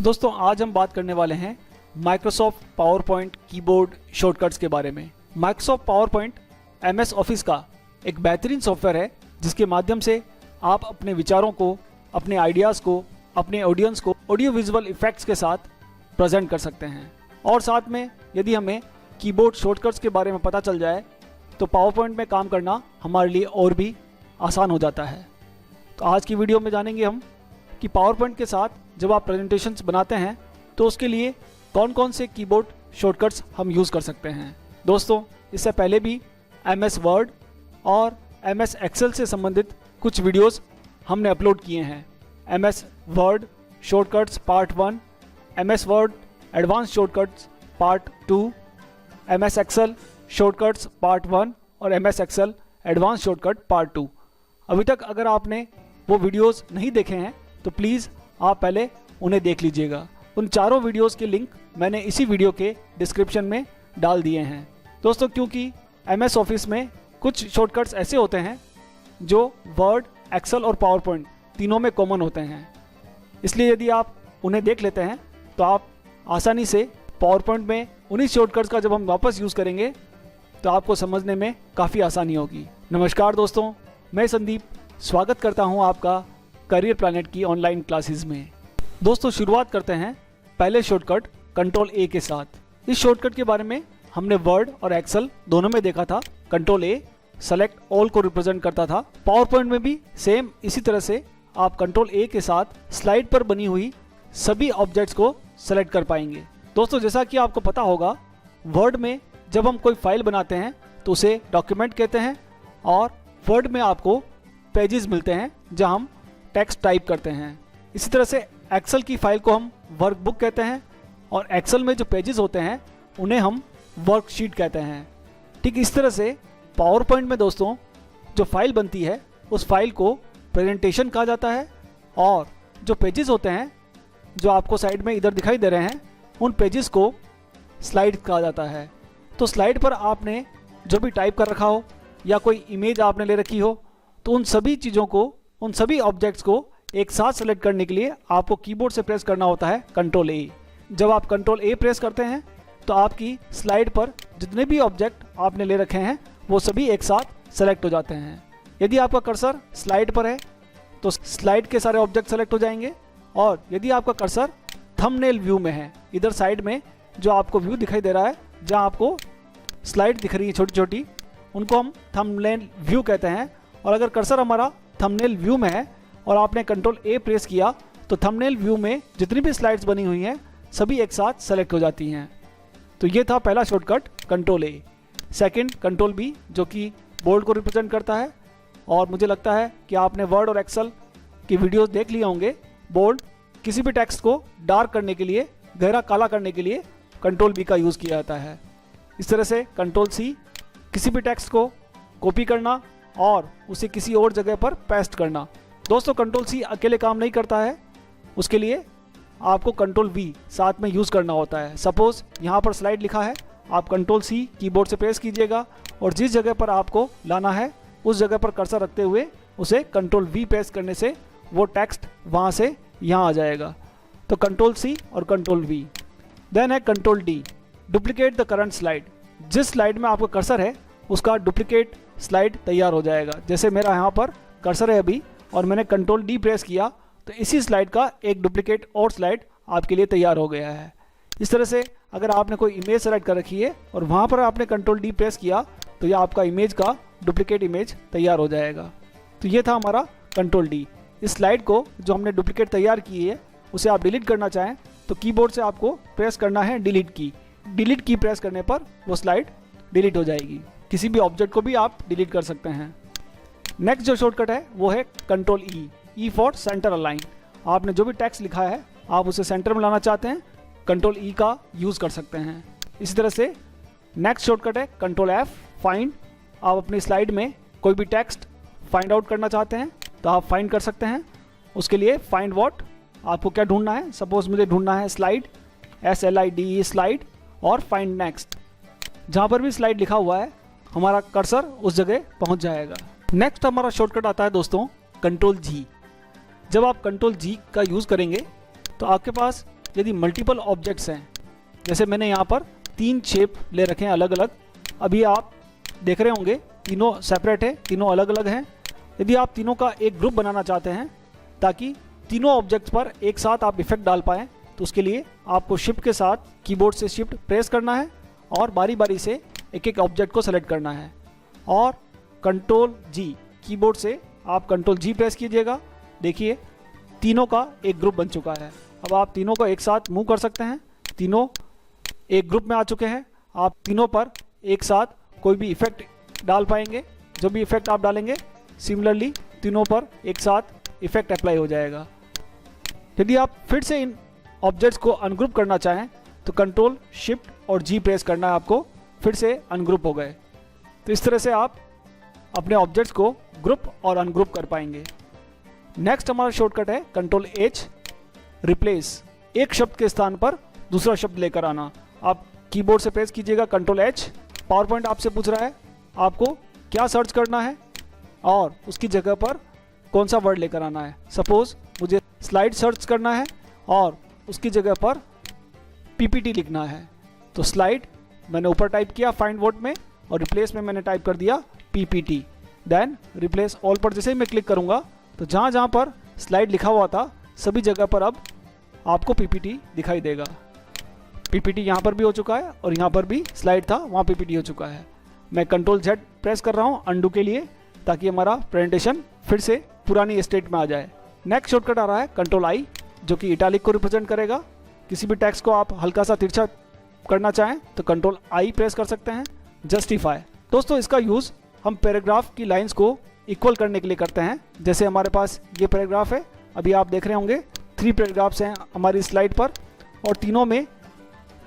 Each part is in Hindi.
दोस्तों आज हम बात करने वाले हैं Microsoft power point keyboard shortcuts के बारे में। Microsoft power point MS office का एक बेहतरीन सॉफ्टवेयर है जिसके माध्यम से आप अपने विचारों को, अपने आइडियाज़ को, अपने ऑडियंस को ऑडियो विजुअल इफेक्ट्स के साथ प्रेजेंट कर सकते हैं। और साथ में यदि हमें कीबोर्ड शॉर्टकट्स के बारे में पता चल जाए तो पावर पॉइंट में काम करना हमारे लिए और भी आसान हो जाता है। तो आज की वीडियो में जानेंगे हम कि पावर पॉइंट के साथ जब आप प्रेजेंटेशंस बनाते हैं तो उसके लिए कौन कौन से कीबोर्ड शॉर्टकट्स हम यूज़ कर सकते हैं। दोस्तों इससे पहले भी MS वर्ड और MS एक्सेल से संबंधित कुछ वीडियोस हमने अपलोड किए हैं। MS word shortcuts part 1, MS word advance shortcuts part 2, MS excel shortcuts part 1 और MS excel advance shortcut part 2। अभी तक अगर आपने वो वीडियोस नहीं देखे हैं तो प्लीज़ आप पहले उन्हें देख लीजिएगा। उन चारों वीडियोस के लिंक मैंने इसी वीडियो के डिस्क्रिप्शन में डाल दिए हैं। दोस्तों क्योंकि MS ऑफिस में कुछ शॉर्टकट्स ऐसे होते हैं जो वर्ड, एक्सेल और पावर पॉइंट तीनों में कॉमन होते हैं, इसलिए यदि आप उन्हें देख लेते हैं तो आप आसानी से पावर पॉइंट में उन्हीं शॉर्टकट्स का जब हम वापस यूज़ करेंगे तो आपको समझने में काफ़ी आसानी होगी। नमस्कार दोस्तों, मैं संदीप स्वागत करता हूं आपका करियर प्लैनेट की ऑनलाइन क्लासेस में। दोस्तों शुरुआत करते हैं पहले शॉर्टकट कंट्रोल A के साथ। इस शॉर्टकट के बारे में हमने वर्ड और एक्सेल दोनों में देखा था। कंट्रोल A सेलेक्ट ऑल को रिप्रेजेंट करता था। पावर पॉइंट में भी सेम इसी तरह से आप कंट्रोल A के साथ स्लाइड पर बनी हुई सभी ऑब्जेक्ट्स को सेलेक्ट कर पाएंगे। दोस्तों जैसा कि आपको पता होगा, वर्ड में जब हम कोई फाइल बनाते हैं तो उसे डॉक्यूमेंट कहते हैं और वर्ड में आपको पेजेस मिलते हैं जहां हम टेक्स्ट टाइप करते हैं। इसी तरह से एक्सेल की फाइल को हम वर्कबुक कहते हैं और एक्सेल में जो पेजेस होते हैं उन्हें हम वर्कशीट कहते हैं। ठीक इस तरह से पावर पॉइंट में दोस्तों जो फाइल बनती है उस फाइल को प्रेजेंटेशन कहा जाता है और जो पेजेस होते हैं जो आपको साइड में इधर दिखाई दे रहे हैं उन पेजेस को स्लाइड कहा जाता है। तो स्लाइड पर आपने जो भी टाइप कर रखा हो या कोई इमेज आपने ले रखी हो तो उन सभी चीज़ों को, उन सभी ऑब्जेक्ट्स को एक साथ सेलेक्ट करने के लिए आपको कीबोर्ड से प्रेस करना होता है कंट्रोल A। जब आप कंट्रोल A प्रेस करते हैं तो आपकी स्लाइड पर जितने भी ऑब्जेक्ट आपने ले रखे हैं वो सभी एक साथ सेलेक्ट हो जाते हैं। यदि आपका कर्सर स्लाइड पर है तो स्लाइड के सारे ऑब्जेक्ट सेलेक्ट हो जाएंगे और यदि आपका कर्सर थंबनेल व्यू में है, इधर साइड में जो आपको व्यू दिखाई दे रहा है जहाँ आपको स्लाइड दिख रही है छोटी छोटी, उनको हम थंबनेल व्यू कहते हैं। और अगर कर्सर हमारा थंबनेल व्यू में है और आपने कंट्रोल A प्रेस किया तो थंबनेल व्यू में जितनी भी स्लाइड्स बनी हुई हैं सभी एक साथ सेलेक्ट हो जाती हैं। तो ये था पहला shortcut control A। Second control B जो कि बोल्ड को रिप्रेजेंट करता है और मुझे लगता है कि आपने वर्ड और एक्सेल की वीडियोस देख लिए होंगे। बोल्ड किसी भी टेक्स्ट को डार्क करने के लिए, गहरा काला करने के लिए कंट्रोल B का यूज़ किया जाता है। इस तरह से कंट्रोल C किसी भी टेक्स्ट को कॉपी करना और उसे किसी और जगह पर पेस्ट करना। दोस्तों कंट्रोल C अकेले काम नहीं करता है, उसके लिए आपको कंट्रोल V साथ में यूज़ करना होता है। सपोज़ यहाँ पर स्लाइड लिखा है, आप कंट्रोल C कीबोर्ड से प्रेस कीजिएगा और जिस जगह पर आपको लाना है उस जगह पर कर्सर रखते हुए उसे कंट्रोल V प्रेस करने से वो टेक्स्ट वहाँ से यहाँ आ जाएगा। तो कंट्रोल C और कंट्रोल V। देन है control D, duplicate the current slide. जिस स्लाइड में आपका कर्सर है उसका डुप्लीकेट स्लाइड तैयार हो जाएगा। जैसे मेरा यहाँ पर कर्सर है अभी और मैंने कंट्रोल D प्रेस किया तो इसी स्लाइड का एक डुप्लीकेट और स्लाइड आपके लिए तैयार हो गया है। इस तरह से अगर आपने कोई इमेज सेलेक्ट कर रखी है और वहाँ पर आपने कंट्रोल D प्रेस किया तो यह आपका इमेज का डुप्लीकेट इमेज तैयार हो जाएगा। तो ये था हमारा कंट्रोल D। इस स्लाइड को जो हमने डुप्लीकेट तैयार की है उसे आप डिलीट करना चाहें तो कीबोर्ड से आपको प्रेस करना है डिलीट की। डिलीट की प्रेस करने पर वो स्लाइड डिलीट हो जाएगी। किसी भी ऑब्जेक्ट को भी आप डिलीट कर सकते हैं। नेक्स्ट जो शॉर्टकट है वो है control E for centre align. आपने जो भी टेक्स्ट लिखा है आप उसे सेंटर में लाना चाहते हैं, कंट्रोल E का यूज़ कर सकते हैं। इसी तरह से नेक्स्ट शॉर्टकट है कंट्रोल F फाइंड। आप अपनी स्लाइड में कोई भी टेक्स्ट फाइंड आउट करना चाहते हैं तो आप फाइंड कर सकते हैं। उसके लिए फाइंड व्हाट, आपको क्या ढूंढना है। सपोज मुझे ढूंढना है स्लाइड, SLIDE स्लाइड और फाइंड नेक्स्ट। जहाँ पर भी स्लाइड लिखा हुआ है हमारा कर्सर उस जगह पहुँच जाएगा। नेक्स्ट हमारा शॉर्टकट आता है दोस्तों कंट्रोल G। जब आप कंट्रोल G का यूज़ करेंगे तो आपके पास यदि मल्टीपल ऑब्जेक्ट्स हैं, जैसे मैंने यहाँ पर 3 शेप ले रखे हैं अलग अलग, अभी आप देख रहे होंगे तीनों सेपरेट है, तीनों अलग अलग हैं। यदि आप तीनों का एक ग्रुप बनाना चाहते हैं ताकि तीनों ऑब्जेक्ट्स पर एक साथ आप इफेक्ट डाल पाएँ, तो उसके लिए आपको शिफ्ट के साथ कीबोर्ड से शिफ्ट प्रेस करना है और बारी बारी से एक एक ऑब्जेक्ट को सेलेक्ट करना है, और कंट्रोल जी कीबोर्ड से आप कंट्रोल जी प्रेस कीजिएगा। देखिए तीनों का एक ग्रुप बन चुका है। अब आप तीनों को एक साथ मूव कर सकते हैं, तीनों एक ग्रुप में आ चुके हैं। आप तीनों पर एक साथ कोई भी इफेक्ट डाल पाएंगे, जो भी इफेक्ट आप डालेंगे सिमिलरली तीनों पर एक साथ इफेक्ट अप्लाई हो जाएगा। यदि आप फिर से इन ऑब्जेक्ट्स को अनग्रुप करना चाहें तो कंट्रोल शिफ्ट और जी प्रेस करना है आपको, फिर से अनग्रुप हो गए। तो इस तरह से आप अपने ऑब्जेक्ट्स को ग्रुप और अनग्रुप कर पाएंगे। नेक्स्ट हमारा शॉर्टकट है कंट्रोल एच, रिप्लेस। एक शब्द के स्थान पर दूसरा शब्द लेकर आना। आप कीबोर्ड से प्रेस कीजिएगा कंट्रोल एच। पावर पॉइंट आपसे पूछ रहा है आपको क्या सर्च करना है और उसकी जगह पर कौन सा वर्ड लेकर आना है। सपोज मुझे स्लाइड सर्च करना है और उसकी जगह पर पीपीटी लिखना है, तो स्लाइड मैंने ऊपर टाइप किया फाइंड वर्ड में और रिप्लेस में मैंने टाइप कर दिया पीपीटी। देन रिप्लेस ऑल पर जैसे ही मैं क्लिक करूंगा तो जहाँ जहाँ पर स्लाइड लिखा हुआ था सभी जगह पर अब आपको पीपीटी दिखाई देगा। पीपीटी यहाँ पर भी हो चुका है और यहाँ पर भी स्लाइड था वहाँ पीपीटी हो चुका है। मैं कंट्रोल जेड प्रेस कर रहा हूँ अंडू के लिए, ताकि हमारा प्रेजेंटेशन फिर से पुरानी स्टेट में आ जाए। नेक्स्ट शॉर्टकट आ रहा है कंट्रोल आई, जो कि इटैलिक को रिप्रेजेंट करेगा। किसी भी टेक्स्ट को आप हल्का सा तिरछा करना चाहें तो कंट्रोल आई प्रेस कर सकते हैं। जस्टिफाई दोस्तों, इसका यूज़ हम पैराग्राफ की लाइंस को इक्वल करने के लिए करते हैं। जैसे हमारे पास ये पैराग्राफ है, अभी आप देख रहे होंगे 3 पैराग्राफ्स हैं हमारी स्लाइड पर और तीनों में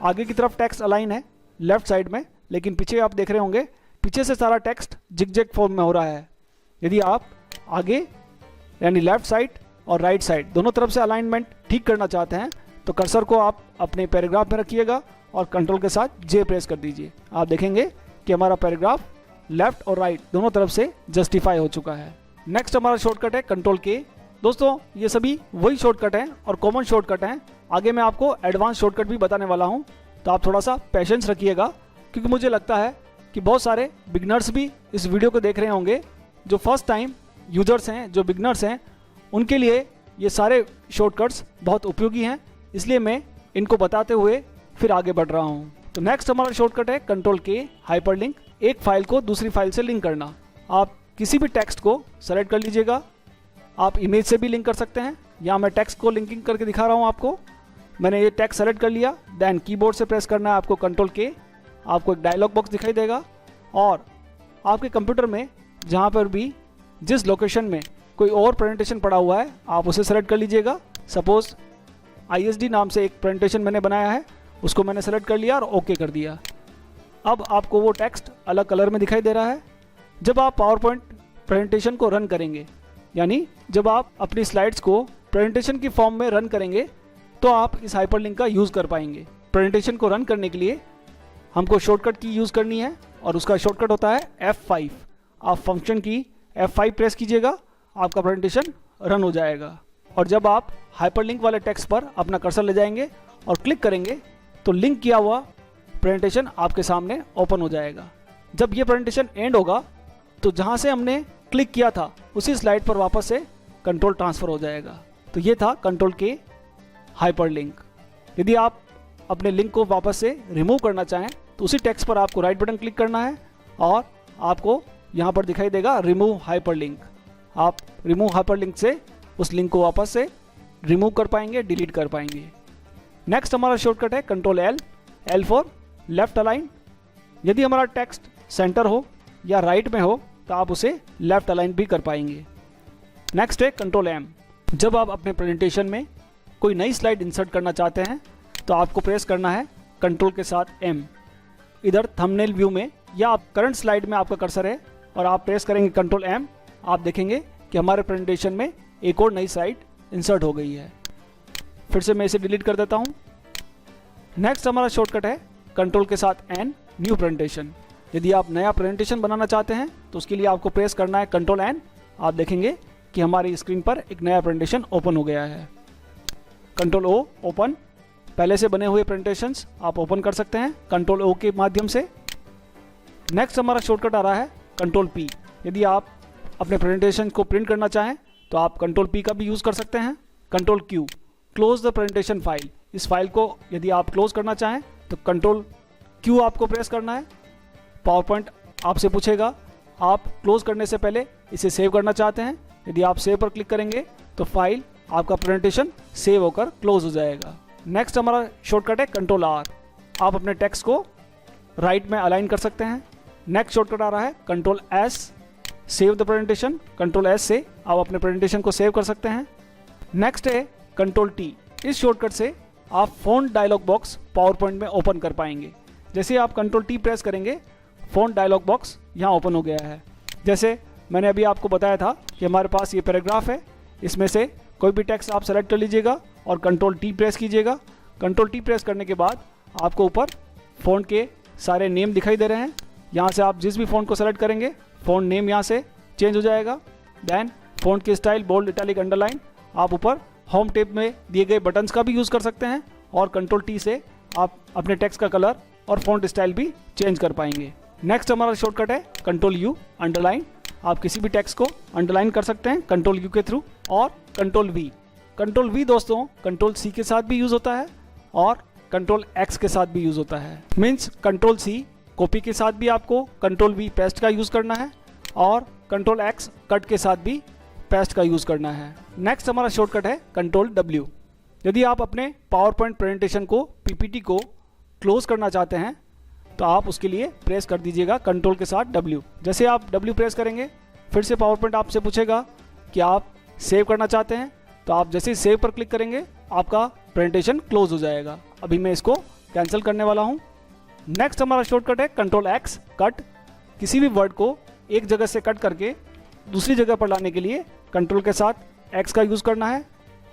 आगे की तरफ टेक्स्ट अलाइन है लेफ्ट साइड में, लेकिन पीछे आप देख रहे होंगे पीछे से सारा टेक्स्ट जिग-जैग फॉर्म में हो रहा है। यदि आप आगे यानी लेफ्ट साइड और राइट साइड दोनों तरफ से अलाइनमेंट ठीक करना चाहते हैं तो कर्सर को आप अपने पैराग्राफ में रखिएगा और कंट्रोल के साथ जे प्रेस कर दीजिए। आप देखेंगे कि हमारा पैराग्राफ लेफ्ट और राइट दोनों तरफ से जस्टिफाई हो चुका है। नेक्स्ट हमारा शॉर्टकट है कंट्रोल के। दोस्तों ये सभी वही शॉर्टकट हैं और कॉमन शॉर्टकट हैं। आगे मैं आपको एडवांस शॉर्टकट भी बताने वाला हूं, तो आप थोड़ा सा पेशेंस रखिएगा, क्योंकि मुझे लगता है कि बहुत सारे बिगनर्स भी इस वीडियो को देख रहे होंगे। जो फर्स्ट टाइम यूजर्स हैं, जो बिगनर्स हैं, उनके लिए ये सारे शॉर्टकट्स बहुत उपयोगी हैं, इसलिए मैं इनको बताते हुए फिर आगे बढ़ रहा हूँ। तो नेक्स्ट हमारा शॉर्टकट है कंट्रोल के हाइपरलिंक। एक फाइल को दूसरी फाइल से लिंक करना। आप किसी भी टेक्स्ट को सेलेक्ट कर लीजिएगा, आप इमेज से भी लिंक कर सकते हैं। यहाँ मैं टेक्स्ट को लिंकिंग करके दिखा रहा हूँ आपको। मैंने ये टेक्स्ट सेलेक्ट कर लिया, देन कीबोर्ड से प्रेस करना है आपको कंट्रोल के। आपको एक डायलॉग बॉक्स दिखाई देगा और आपके कंप्यूटर में जहाँ पर भी जिस लोकेशन में कोई और प्रेजेंटेशन पड़ा हुआ है आप उसे सेलेक्ट कर लीजिएगा। सपोज ISD नाम से एक प्रेजेंटेशन मैंने बनाया है, उसको मैंने सेलेक्ट कर लिया और ओके कर दिया। अब आपको वो टेक्स्ट अलग कलर में दिखाई दे रहा है। जब आप पावर पॉइंट प्रेजेंटेशन को रन करेंगे, यानी जब आप अपनी स्लाइड्स को प्रेजेंटेशन की फॉर्म में रन करेंगे, तो आप इस हाइपरलिंक का यूज़ कर पाएंगे। प्रेजेंटेशन को रन करने के लिए हमको शॉर्टकट की यूज़ करनी है और उसका शॉर्टकट होता है F5। आप फंक्शन की F5 प्रेस कीजिएगा, आपका प्रेजेंटेशन रन हो जाएगा। और जब आप हाइपरलिंक वाले टेक्स्ट पर अपना कर्सर ले जाएंगे और क्लिक करेंगे तो लिंक किया हुआ प्रेजेंटेशन आपके सामने ओपन हो जाएगा। जब ये प्रेजेंटेशन एंड होगा तो जहाँ से हमने क्लिक किया था उसी स्लाइड पर वापस से कंट्रोल ट्रांसफ़र हो जाएगा। तो ये था कंट्रोल के हाइपरलिंक। यदि आप अपने लिंक को वापस से रिमूव करना चाहें तो उसी टेक्स्ट पर आपको राइट बटन क्लिक करना है और आपको यहाँ पर दिखाई देगा रिमूव हाइपरलिंक। आप रिमूव हाइपरलिंक से उस लिंक को वापस से रिमूव कर पाएंगे, डिलीट कर पाएंगे। नेक्स्ट हमारा शॉर्टकट है control L for left align. यदि हमारा टेक्स्ट सेंटर हो या राइट में हो तो आप उसे लेफ्ट अलाइन भी कर पाएंगे। नेक्स्ट है कंट्रोल M। जब आप अपने प्रेजेंटेशन में कोई नई स्लाइड इंसर्ट करना चाहते हैं तो आपको प्रेस करना है कंट्रोल के साथ M। इधर थंबनेल व्यू में या आप करंट स्लाइड में आपका कर्सर है और आप प्रेस करेंगे कंट्रोल M, आप देखेंगे कि हमारे प्रेजेंटेशन में एक और नई स्लाइड इंसर्ट हो गई है। फिर से मैं इसे डिलीट कर देता हूँ। नेक्स्ट हमारा शॉर्टकट है कंट्रोल के साथ N, न्यू प्रेजेंटेशन। यदि आप नया प्रेजेंटेशन बनाना चाहते हैं तो उसके लिए आपको प्रेस करना है कंट्रोल N। आप देखेंगे कि हमारी स्क्रीन पर एक नया प्रेजेंटेशन ओपन हो गया है। कंट्रोल O ओपन, पहले से बने हुए प्रेजेंटेशंस आप ओपन कर सकते हैं कंट्रोल ओ के माध्यम से। नेक्स्ट हमारा शॉर्टकट आ रहा है कंट्रोल पी। यदि आप अपने प्रेजेंटेशन को प्रिंट करना चाहें तो आप कंट्रोल पी का भी यूज़ कर सकते हैं। Control Q, close the presentation file. इस फाइल को यदि आप क्लोज करना चाहें तो कंट्रोल क्यू आपको प्रेस करना है। पावर पॉइंट आपसे पूछेगा, आप क्लोज करने से पहले इसे सेव करना चाहते हैं। यदि आप सेव पर क्लिक करेंगे तो फाइल आपका प्रेजेंटेशन सेव होकर क्लोज हो जाएगा। नेक्स्ट हमारा शॉर्टकट है कंट्रोल आर। आप अपने टेक्स्ट को राइट में अलाइन कर सकते हैं। नेक्स्ट शॉर्टकट आ रहा है control S, save the presentation. Control S से आप अपने प्रेजेंटेशन को सेव कर सकते हैं। नेक्स्ट है कंट्रोल टी। इस शॉर्टकट से आप font dialog box PowerPoint में ओपन कर पाएंगे। जैसे आप कंट्रोल टी प्रेस करेंगे, फ़ॉन्ट डायलॉग बॉक्स यहाँ ओपन हो गया है। जैसे मैंने अभी आपको बताया था कि हमारे पास ये पैराग्राफ है, इसमें से कोई भी टेक्स्ट आप सेलेक्ट कर लीजिएगा और कंट्रोल टी प्रेस कीजिएगा। कंट्रोल टी प्रेस करने के बाद आपको ऊपर फ़ॉन्ट के सारे नेम दिखाई दे रहे हैं। यहाँ से आप जिस भी फ़ॉन्ट को सेलेक्ट करेंगे फ़ॉन्ट नेम यहाँ से चेंज हो जाएगा। देन फ़ॉन्ट की स्टाइल, बोल्ड, इटैलिक, अंडरलाइन। आप ऊपर होम टैब में दिए गए बटन्स का भी यूज़ कर सकते हैं और कंट्रोल टी से आप अपने टेक्स्ट का कलर और फ़ॉन्ट स्टाइल भी चेंज कर पाएंगे। नेक्स्ट हमारा शॉर्टकट है कंट्रोल यू, अंडरलाइन। आप किसी भी टेक्स्ट को अंडरलाइन कर सकते हैं कंट्रोल यू के थ्रू। और कंट्रोल वी। कंट्रोल वी दोस्तों कंट्रोल सी के साथ भी यूज़ होता है और कंट्रोल एक्स के साथ भी यूज़ होता है। मीन्स कंट्रोल सी कॉपी के साथ भी आपको कंट्रोल वी पेस्ट का यूज़ करना है और कंट्रोल एक्स कट के साथ भी पेस्ट का यूज़ करना है। नेक्स्ट हमारा शॉर्टकट है कंट्रोल डब्ल्यू। यदि आप अपने पावर पॉइंट प्रेजेंटेशन को, पीपीटी को क्लोज करना चाहते हैं तो आप उसके लिए प्रेस कर दीजिएगा कंट्रोल के साथ डब्ल्यू। जैसे आप डब्ल्यू प्रेस करेंगे फिर से पावर पॉइंट आपसे पूछेगा कि आप सेव करना चाहते हैं, तो आप जैसे ही सेव पर क्लिक करेंगे आपका प्रेजेंटेशन क्लोज हो जाएगा। अभी मैं इसको कैंसिल करने वाला हूँ। नेक्स्ट हमारा शॉर्टकट है कंट्रोल एक्स, कट। किसी भी वर्ड को एक जगह से कट करके दूसरी जगह पर लाने के लिए कंट्रोल के साथ एक्स का यूज़ करना है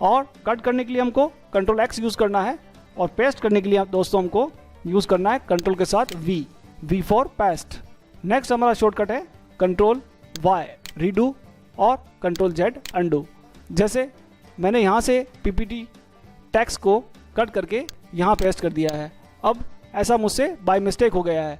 और कट करने के लिए हमको कंट्रोल एक्स यूज़ करना है और पेस्ट करने के लिए दोस्तों हमको यूज़ करना है कंट्रोल के साथ V, V for paste. Next हमारा शॉर्टकट है कंट्रोल वाई, रीडू, और कंट्रोल जेड, अंडू। जैसे मैंने यहाँ से पीपीटी टेक्स्ट को कट करके यहाँ पेस्ट कर दिया है। अब ऐसा मुझसे बाय मिस्टेक हो गया है,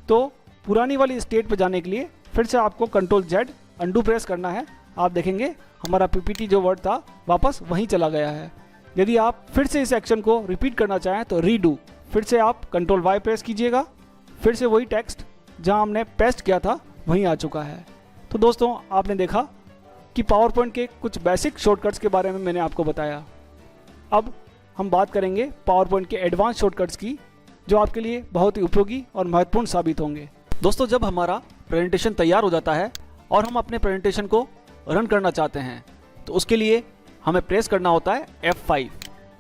तो पुरानी वाली स्टेट पर जाने के लिए फिर से आपको कंट्रोल जेड, अंडू प्रेस करना है। आप देखेंगे हमारा पीपीटी जो वर्ड था वापस वहीं चला गया है। यदि आप फिर से इस एक्शन को रिपीट करना चाहें तो रीडू, फिर से आप कंट्रोल वाई प्रेस कीजिएगा। फिर से वही टेक्स्ट जहां हमने पेस्ट किया था वहीं आ चुका है। तो दोस्तों आपने देखा कि पावर पॉइंट के कुछ बेसिक शॉर्टकट्स के बारे में मैंने आपको बताया। अब हम बात करेंगे पावर पॉइंट के एडवांस शॉर्टकट्स की, जो आपके लिए बहुत ही उपयोगी और महत्वपूर्ण साबित होंगे। दोस्तों जब हमारा प्रेजेंटेशन तैयार हो जाता है और हम अपने प्रेजेंटेशन को रन करना चाहते हैं तो उसके लिए हमें प्रेस करना होता है F5।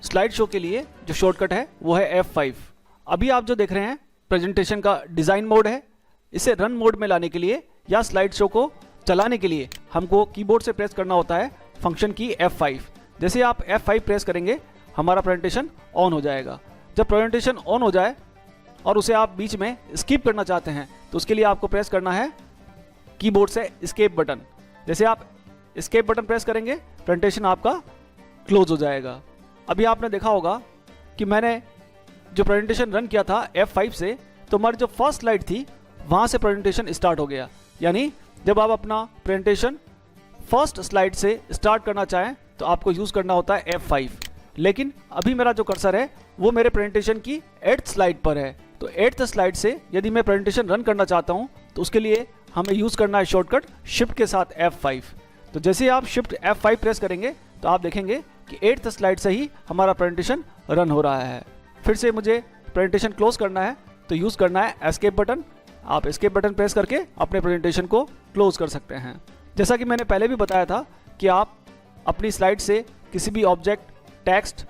स्लाइड शो के लिए जो शॉर्टकट है वो है F5। अभी आप जो देख रहे हैं प्रेजेंटेशन का डिज़ाइन मोड है। इसे रन मोड में लाने के लिए या स्लाइड शो को चलाने के लिए हमको कीबोर्ड से प्रेस करना होता है फंक्शन की F5। जैसे आप F5 प्रेस करेंगे हमारा प्रेजेंटेशन ऑन हो जाएगा। जब प्रेजेंटेशन ऑन हो जाए और उसे आप बीच में स्किप करना चाहते हैं तो उसके लिए आपको प्रेस करना है कीबोर्ड से एस्केप बटन। जैसे आप एस्केप बटन प्रेस करेंगे प्रेजेंटेशन आपका क्लोज हो जाएगा। अभी आपने देखा होगा कि मैंने जो प्रेजेंटेशन रन किया था F5 से, तो हमारी जो फर्स्ट स्लाइड थी वहाँ से प्रेजेंटेशन स्टार्ट हो गया। यानी जब आप अपना प्रेजेंटेशन फर्स्ट स्लाइड से स्टार्ट करना चाहें तो आपको यूज़ करना होता है F5। लेकिन अभी मेरा जो कर्सर है वो मेरे प्रेजेंटेशन की 8th स्लाइड पर है, तो 8th स्लाइड से यदि मैं प्रेजेंटेशन रन करना चाहता हूँ तो उसके लिए हमें यूज़ करना है शॉर्टकट शिफ्ट के साथ F5। तो जैसे ही आप शिफ्ट F5 प्रेस करेंगे तो आप देखेंगे कि 8th स्लाइड से ही हमारा प्रेजेंटेशन रन हो रहा है। फिर से मुझे प्रेजेंटेशन क्लोज करना है तो यूज़ करना है एस्केप बटन। आप एस्केप बटन प्रेस करके अपने प्रेजेंटेशन को क्लोज कर सकते हैं। जैसा कि मैंने पहले भी बताया था कि आप अपनी स्लाइड से किसी भी ऑब्जेक्ट, टेक्स्ट,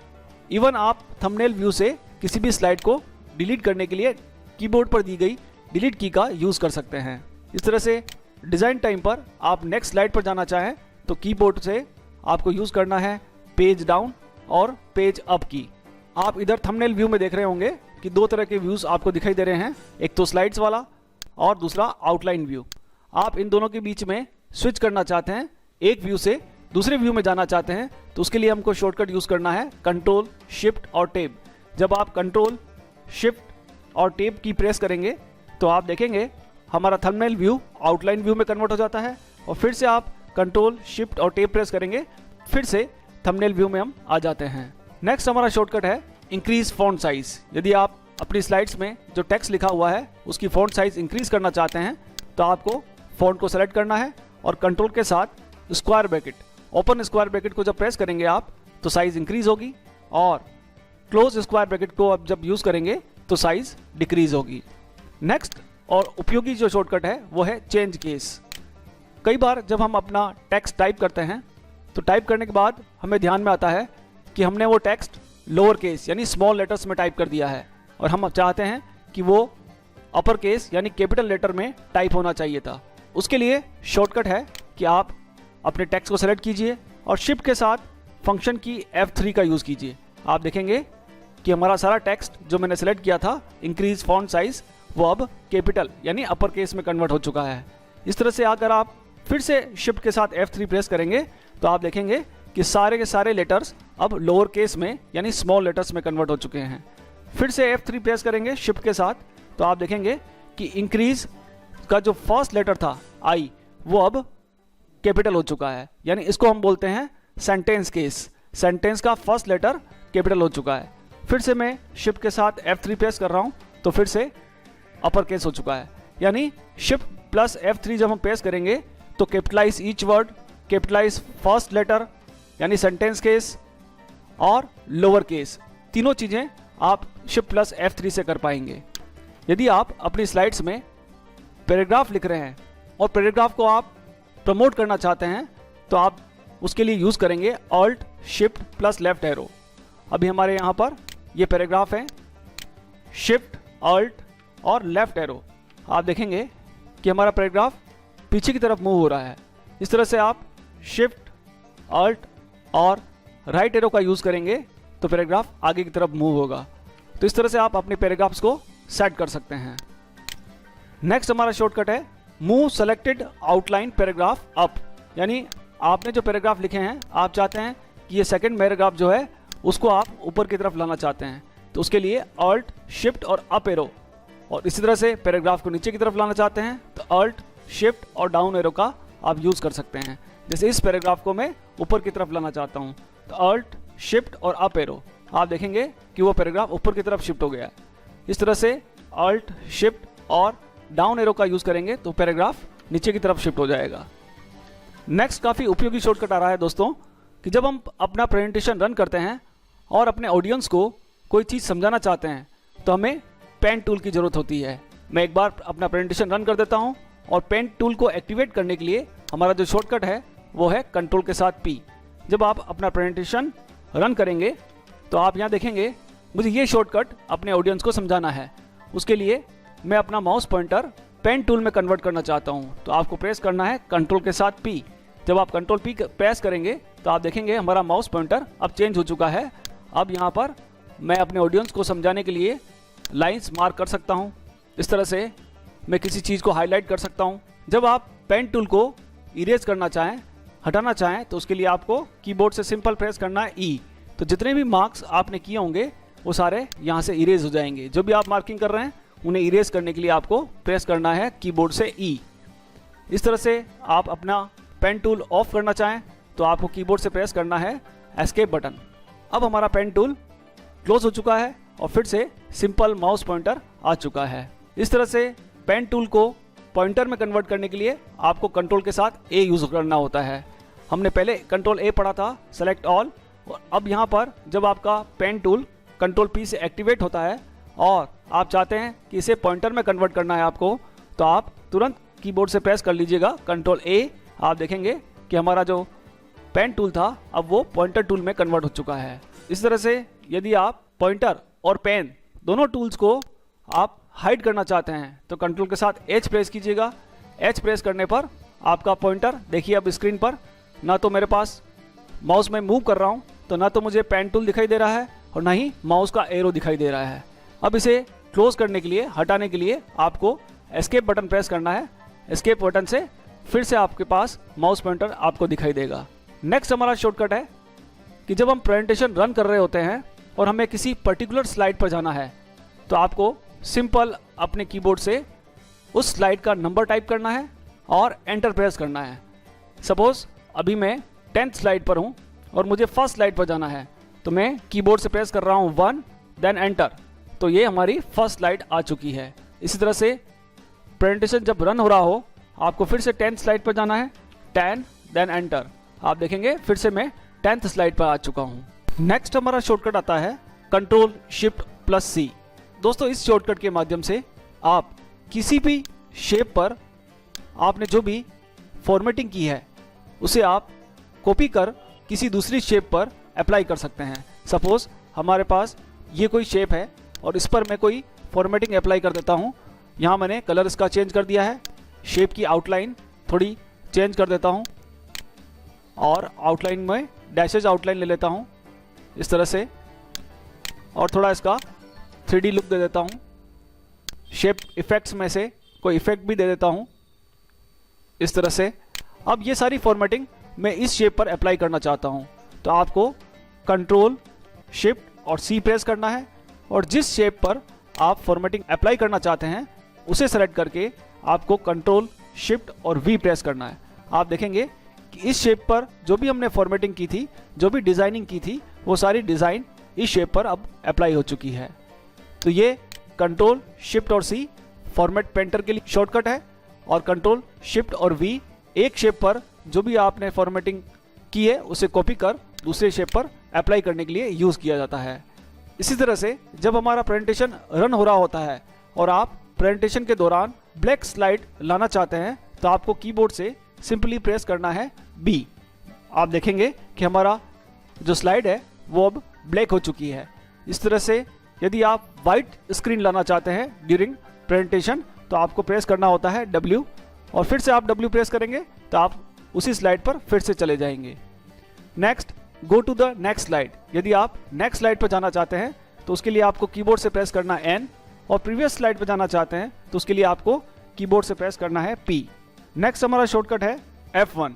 इवन आप थंबनेल व्यू से किसी भी स्लाइड को डिलीट करने के लिए कीबोर्ड पर दी गई डिलीट की का यूज़ कर सकते हैं। इस तरह से डिज़ाइन टाइम पर आप नेक्स्ट स्लाइड पर जाना चाहें तो कीबोर्ड से आपको यूज़ करना है पेज डाउन और पेज अप की। आप इधर थंबनेल व्यू में देख रहे होंगे कि दो तरह के व्यूज़ आपको दिखाई दे रहे हैं, एक तो स्लाइड्स वाला और दूसरा आउटलाइन व्यू। आप इन दोनों के बीच में स्विच करना चाहते हैं, एक व्यू से दूसरे व्यू में जाना चाहते हैं तो उसके लिए हमको शॉर्टकट यूज़ करना है कंट्रोल शिफ्ट और टैब। जब आप कंट्रोल शिफ्ट और टेब की प्रेस करेंगे तो आप देखेंगे हमारा थंबनेल व्यू आउटलाइन व्यू में कन्वर्ट हो जाता है, और फिर से आप कंट्रोल शिफ्ट और टेब प्रेस करेंगे, फिर से थंबनेल व्यू में हम आ जाते हैं। नेक्स्ट हमारा शॉर्टकट है इंक्रीज फॉन्ट साइज। यदि आप अपनी स्लाइड्स में जो टेक्स्ट लिखा हुआ है उसकी फॉन्ट साइज इंक्रीज करना चाहते हैं तो आपको फॉन्ट को सेलेक्ट करना है और कंट्रोल के साथ square bracket, open square bracket को जब प्रेस करेंगे आप तो साइज इंक्रीज होगी, और क्लोज स्क्वायर ब्रैकेट को अब जब यूज करेंगे तो साइज डिक्रीज होगी। नेक्स्ट और उपयोगी जो शॉर्टकट है वो है चेंज केस। कई बार जब हम अपना टेक्स्ट टाइप करते हैं तो टाइप करने के बाद हमें ध्यान में आता है कि हमने वो टेक्स्ट लोअर केस यानी स्मॉल लेटर्स में टाइप कर दिया है, और हम अब चाहते हैं कि वो अपर केस यानी कैपिटल लेटर में टाइप होना चाहिए था। उसके लिए शॉर्टकट है कि आप अपने टेक्स्ट को सेलेक्ट कीजिए और शिफ्ट के साथ फंक्शन की F3 का यूज़ कीजिए। आप देखेंगे कि हमारा सारा टेक्स्ट जो मैंने सेलेक्ट किया था इंक्रीज फॉन्ट साइज वो अब कैपिटल यानी अपर केस में कन्वर्ट हो चुका है। इस तरह से अगर आप फिर से शिफ्ट के साथ F3 प्रेस करेंगे तो आप देखेंगे कि सारे के सारे लेटर्स अब लोअर केस में यानी स्मॉल लेटर्स में कन्वर्ट हो चुके हैं। फिर से F3 प्रेस करेंगे शिफ्ट के साथ तो आप देखेंगे कि इंक्रीज का जो फर्स्ट लेटर था आई वो अब कैपिटल हो चुका है, यानी इसको हम बोलते हैं सेंटेंस केस। सेंटेंस का फर्स्ट लेटर कैपिटल हो चुका है। फिर से मैं शिफ्ट के साथ F3 प्रेस कर रहा हूं तो फिर से अपर केस हो चुका है, यानी शिफ्ट प्लस F3 जब हम प्रेस करेंगे तो capitalise each word, capitalise first letter यानी सेंटेंस केस और लोअर केस, तीनों चीज़ें आप शिफ्ट प्लस F3 से कर पाएंगे। यदि आप अपनी स्लाइड्स में पैराग्राफ लिख रहे हैं और पैराग्राफ को आप प्रमोट करना चाहते हैं तो आप उसके लिए यूज़ करेंगे alt shift plus left arrow. अभी हमारे यहाँ पर ये पैराग्राफ है, शिफ्ट ऑल्ट और लेफ्ट एरो, आप देखेंगे कि हमारा पैराग्राफ पीछे की तरफ मूव हो रहा है। इस तरह से आप शिफ्ट ऑल्ट और राइट एरो का यूज़ करेंगे तो पैराग्राफ आगे की तरफ मूव होगा। तो इस तरह से आप अपने पैराग्राफ्स को सेट कर सकते हैं। नेक्स्ट हमारा शॉर्टकट है move selected outline paragraph up, यानी आपने जो पैराग्राफ लिखे हैं आप चाहते हैं कि ये सेकंड पैराग्राफ जो है उसको आप ऊपर की तरफ लाना चाहते हैं, तो उसके लिए ऑल्ट शिफ्ट और अप एरो, और इसी तरह से पैराग्राफ को नीचे की तरफ लाना चाहते हैं तो ऑल्ट शिफ्ट और डाउन एरो का आप यूज़ कर सकते हैं। जैसे इस पैराग्राफ को मैं ऊपर की तरफ लाना चाहता हूँ तो ऑल्ट शिफ्ट और अप एरो, आप देखेंगे कि वो पैराग्राफ ऊपर की तरफ शिफ्ट हो गया। इस तरह से ऑल्ट शिफ्ट और डाउन एरो का यूज़ करेंगे तो पैराग्राफ नीचे की तरफ शिफ्ट हो जाएगा। नेक्स्ट काफ़ी उपयोगी शॉर्टकट आ रहा है दोस्तों कि जब हम अपना प्रेजेंटेशन रन करते हैं और अपने ऑडियंस को कोई चीज़ समझाना चाहते हैं तो हमें पेन टूल की ज़रूरत होती है। मैं एक बार अपना प्रेजेंटेशन रन कर देता हूं, और पेन टूल को एक्टिवेट करने के लिए हमारा जो शॉर्टकट है वो है कंट्रोल के साथ P। जब आप अपना प्रेजेंटेशन रन करेंगे तो आप यहाँ देखेंगे मुझे ये शॉर्टकट अपने ऑडियंस को समझाना है। उसके लिए मैं अपना माउस पॉइंटर पेन टूल में कन्वर्ट करना चाहता हूँ, तो आपको प्रेस करना है कंट्रोल के साथ P। जब आप कंट्रोल P प्रेस करेंगे तो आप देखेंगे हमारा माउस पॉइंटर अब चेंज हो चुका है। अब यहाँ पर मैं अपने ऑडियंस को समझाने के लिए लाइंस मार्क कर सकता हूँ। इस तरह से मैं किसी चीज़ को हाईलाइट कर सकता हूँ। जब आप पेन टूल को इरेज करना चाहें, हटाना चाहें, तो उसके लिए आपको कीबोर्ड से सिंपल प्रेस करना है E। तो जितने भी मार्क्स आपने किए होंगे वो सारे यहाँ से इरेज हो जाएंगे। जो भी आप मार्किंग कर रहे हैं उन्हें इरेज करने के लिए आपको प्रेस करना है कीबोर्ड से E। इस तरह से आप अपना पेन टूल ऑफ करना चाहें तो आपको कीबोर्ड से प्रेस करना है एस्केप बटन। अब हमारा पेन टूल क्लोज हो चुका है और फिर से सिंपल माउस पॉइंटर आ चुका है। इस तरह से पेन टूल को पॉइंटर में कन्वर्ट करने के लिए आपको कंट्रोल के साथ A यूज़ करना होता है। हमने पहले कंट्रोल A पढ़ा था, सेलेक्ट ऑल, और अब यहाँ पर जब आपका पेन टूल कंट्रोल P से एक्टिवेट होता है और आप चाहते हैं कि इसे पॉइंटर में कन्वर्ट करना है आपको, तो आप तुरंत कीबोर्ड से प्रेस कर लीजिएगा कंट्रोल A। आप देखेंगे कि हमारा जो पेन टूल था अब वो पॉइंटर टूल में कन्वर्ट हो चुका है। इस तरह से यदि आप पॉइंटर और पेन दोनों टूल्स को आप हाइड करना चाहते हैं तो कंट्रोल के साथ H प्रेस कीजिएगा। H प्रेस करने पर आपका पॉइंटर देखिए अब स्क्रीन पर, ना तो मेरे पास माउस में मूव कर रहा हूँ तो ना तो मुझे पेन टूल दिखाई दे रहा है और ना ही माउस का एरो दिखाई दे रहा है। अब इसे क्लोज करने के लिए, हटाने के लिए आपको एस्केप बटन प्रेस करना है। एस्केप बटन से फिर से आपके पास माउस पॉइंटर आपको दिखाई देगा। नेक्स्ट हमारा शॉर्टकट है कि जब हम प्रेजेंटेशन रन कर रहे होते हैं और हमें किसी पर्टिकुलर स्लाइड पर जाना है तो आपको सिंपल अपने कीबोर्ड से उस स्लाइड का नंबर टाइप करना है और एंटर प्रेस करना है। सपोज अभी मैं 10th स्लाइड पर हूँ और मुझे फर्स्ट स्लाइड पर जाना है तो मैं कीबोर्ड से प्रेस कर रहा हूँ 1 देन एंटर, तो ये हमारी फर्स्ट स्लाइड आ चुकी है। इसी तरह से प्रेजेंटेशन जब रन हो रहा हो आपको फिर से 10th स्लाइड पर जाना है, 10 देन एंटर। आप देखेंगे फिर से मैं 10th स्लाइड पर आ चुका हूँ। नेक्स्ट हमारा शॉर्टकट आता है कंट्रोल शिफ्ट प्लस सी। दोस्तों इस शॉर्टकट के माध्यम से आप किसी भी शेप पर आपने जो भी फॉर्मेटिंग की है उसे आप कॉपी कर किसी दूसरी शेप पर अप्लाई कर सकते हैं। सपोज हमारे पास ये कोई शेप है और इस पर मैं कोई फॉर्मेटिंग अप्लाई कर देता हूँ। यहाँ मैंने कलर इसका चेंज कर दिया है, शेप की आउटलाइन थोड़ी चेंज कर देता हूँ और आउटलाइन में डैशेज आउटलाइन ले लेता हूँ इस तरह से, और थोड़ा इसका 3D लुक दे देता हूँ। शेप इफेक्ट्स में से कोई इफेक्ट भी दे देता हूँ इस तरह से। अब ये सारी फॉर्मेटिंग मैं इस शेप पर अप्लाई करना चाहता हूँ तो आपको कंट्रोल शिफ्ट और सी प्रेस करना है और जिस शेप पर आप फॉर्मेटिंग अप्लाई करना चाहते हैं उसे सेलेक्ट करके आपको कंट्रोल शिफ्ट और वी प्रेस करना है। आप देखेंगे कि इस शेप पर जो भी हमने फॉर्मेटिंग की थी, जो भी डिज़ाइनिंग की थी, वो सारी डिज़ाइन इस शेप पर अब अप्लाई हो चुकी है। तो ये कंट्रोल शिफ्ट और सी फॉर्मेट पेंटर के लिए शॉर्टकट है और कंट्रोल शिफ्ट और वी एक शेप पर जो भी आपने फॉर्मेटिंग की है उसे कॉपी कर दूसरे शेप पर अप्लाई करने के लिए यूज़ किया जाता है। इसी तरह से जब हमारा प्रेजेंटेशन रन हो रहा होता है और आप प्रेजेंटेशन के दौरान ब्लैक स्लाइड लाना चाहते हैं तो आपको कीबोर्ड से सिंपली प्रेस करना है बी। आप देखेंगे कि हमारा जो स्लाइड है वो अब ब्लैक हो चुकी है। इस तरह से यदि आप वाइट स्क्रीन लाना चाहते हैं ड्यूरिंग प्रेजेंटेशन तो आपको प्रेस करना होता है W और फिर से आप W प्रेस करेंगे तो आप उसी स्लाइड पर फिर से चले जाएंगे। Next go to the next slide. यदि आप नेक्स्ट स्लाइड पर जाना चाहते हैं तो उसके लिए आपको कीबोर्ड से प्रेस करना है N और प्रीवियस स्लाइड पर जाना चाहते हैं तो उसके लिए आपको कीबोर्ड से प्रेस करना है P। नेक्स्ट हमारा शॉर्टकट है F1।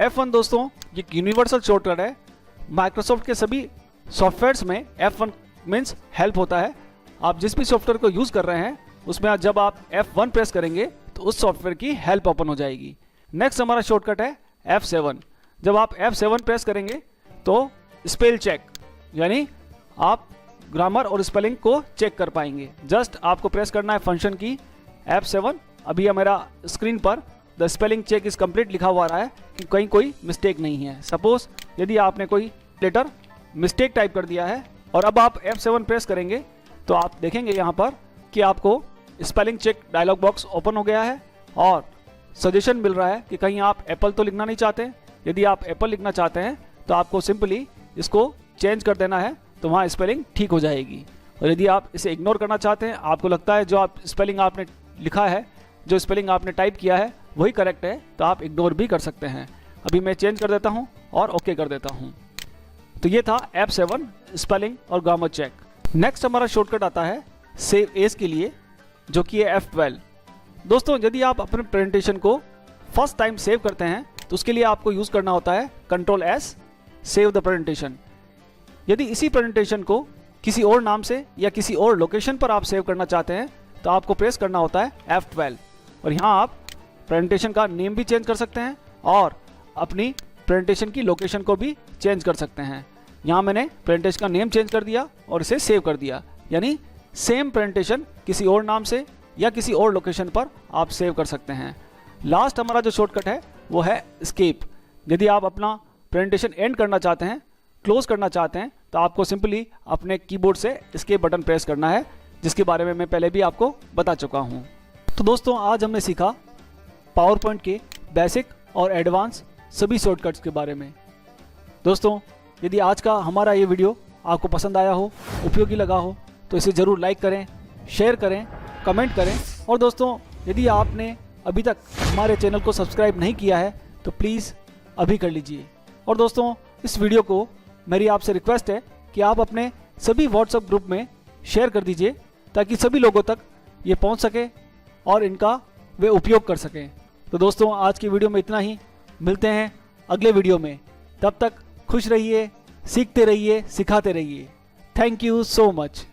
F1 दोस्तों ये यूनिवर्सल शॉर्टकट है। माइक्रोसॉफ्ट के सभी सॉफ्टवेयर्स में F1 मीन्स हेल्प होता है। आप जिस भी सॉफ्टवेयर को यूज़ कर रहे हैं उसमें जब आप F1 प्रेस करेंगे तो उस सॉफ्टवेयर की हेल्प ओपन हो जाएगी। नेक्स्ट हमारा शॉर्टकट है F7। जब आप F7 प्रेस करेंगे तो स्पेल चेक यानी आप ग्रामर और स्पेलिंग को चेक कर पाएंगे। जस्ट आपको प्रेस करना है फंक्शन की F7। अभी मेरा स्क्रीन पर the spelling check is complete लिखा हुआ रहा है कि कहीं कोई मिस्टेक नहीं है। सपोज यदि आपने कोई लेटर मिस्टेक टाइप कर दिया है और अब आप F7 प्रेस करेंगे तो आप देखेंगे यहाँ पर कि आपको spelling check dialog box open हो गया है और सजेशन मिल रहा है कि कहीं आप एप्पल तो लिखना नहीं चाहते। यदि आप एप्पल लिखना चाहते हैं तो आपको सिंपली इसको चेंज कर देना है तो वहाँ स्पेलिंग ठीक हो जाएगी। और यदि आप इसे इग्नोर करना चाहते हैं, आपको लगता है जो आप स्पेलिंग आपने लिखा है, जो स्पेलिंग आपने टाइप किया है वही करेक्ट है, तो आप इग्नोर भी कर सकते हैं। अभी मैं चेंज कर देता हूँ और ओके कर देता हूँ। तो ये था F7 स्पेलिंग और ग्रामर चेक। नेक्स्ट हमारा शॉर्टकट आता है सेव एज के लिए जो कि है F12। दोस्तों यदि आप अपने प्रेजेंटेशन को फर्स्ट टाइम सेव करते हैं तो उसके लिए आपको यूज़ करना होता है control S save the presentation. यदि इसी प्रेजेंटेशन को किसी और नाम से या किसी और लोकेशन पर आप सेव करना चाहते हैं तो आपको प्रेस करना होता है F12 और यहाँ आप प्रेजेंटेशन का नेम भी चेंज कर सकते हैं और अपनी प्रेजेंटेशन की लोकेशन को भी चेंज कर सकते हैं। यहाँ मैंने प्रेजेंटेशन का नेम चेंज कर दिया और इसे सेव कर दिया, यानी सेम प्रेजेंटेशन किसी और नाम से या किसी और लोकेशन पर आप सेव कर सकते हैं। लास्ट हमारा जो शॉर्टकट है वो है एस्केप। यदि आप अपना प्रेजेंटेशन एंड करना चाहते हैं, क्लोज करना चाहते हैं, तो आपको सिंपली अपने कीबोर्ड से एस्केप बटन प्रेस करना है, जिसके बारे में मैं पहले भी आपको बता चुका हूँ। तो दोस्तों आज हमने सीखा पावर पॉइंट के बेसिक और एडवांस सभी शॉर्टकट्स के बारे में। दोस्तों यदि आज का हमारा ये वीडियो आपको पसंद आया हो, उपयोगी लगा हो, तो इसे ज़रूर लाइक करें, शेयर करें, कमेंट करें। और दोस्तों यदि आपने अभी तक हमारे चैनल को सब्सक्राइब नहीं किया है तो प्लीज़ अभी कर लीजिए। और दोस्तों इस वीडियो को मेरी आपसे रिक्वेस्ट है कि आप अपने सभी व्हाट्सएप ग्रुप में शेयर कर दीजिए ताकि सभी लोगों तक ये पहुंच सके और इनका वे उपयोग कर सकें। तो दोस्तों आज की वीडियो में इतना ही। मिलते हैं अगले वीडियो में। तब तक खुश रहिए, सीखते रहिए, सिखाते रहिए। Thank you so much.